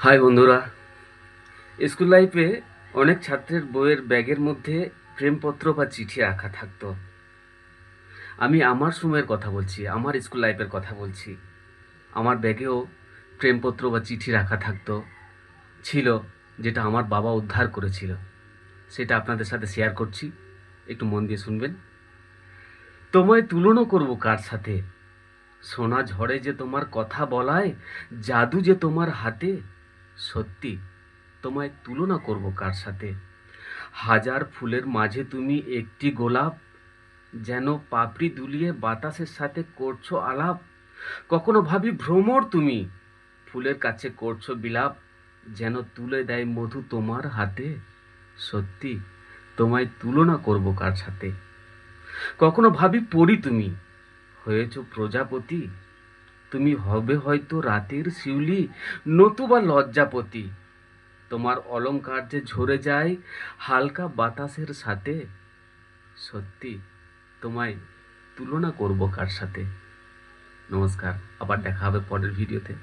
High বন্ধুরা, school লাইফে অনেক ছাত্রের বইয়ের ব্যাগের মধ্যে প্রেমপত্র বা চিঠি রাখা থাকতো। আমি আমার সময়ের কথা বলছি, আমার স্কুল লাইফের কথা বলছি। আমার ব্যাগেও প্রেমপত্র বা চিঠি রাখা থাকতো, ছিল, যেটা আমার বাবা উদ্ধার করেছিল। সেটা আপনাদের সাথে শেয়ার করছি, একটু মন দিয়ে শুনবেন। তোমায় তুলনা করব কার সাথে? সোনা ঝড়ে যে তোমার কথা বলায়, জাদু যে তোমার হাতে। সত্যি, তোমায় তুলনা করব কার সাথে? হাজার ফুলের মাঝে তুমি একটি গোলাপ, যেন পাপড়ি দুলিয়ে বাতাসের সাথে করছো আলাপ। কখনো ভাবি ভ্রমর তুমি, ফুলের কাছে করছো বিলাপ, যেন তুলে দেয় মধু তোমার হাতে। সত্যি, তোমায় তুলনা করব কার সাথে? কখনো ভাবি পড়ি তুমি, হয়েছো প্রজাপতি, তুমি হবে হয়তো রাতের শিউলি, নতুবা লজ্জাপতি। তোমার অলংকার যে ঝরে যায় হালকা বাতাসের সাথে। সত্যি, তোমায় তুলনা করব কার সাথে? নমস্কার, আবার দেখা হবে পরের ভিডিওতে।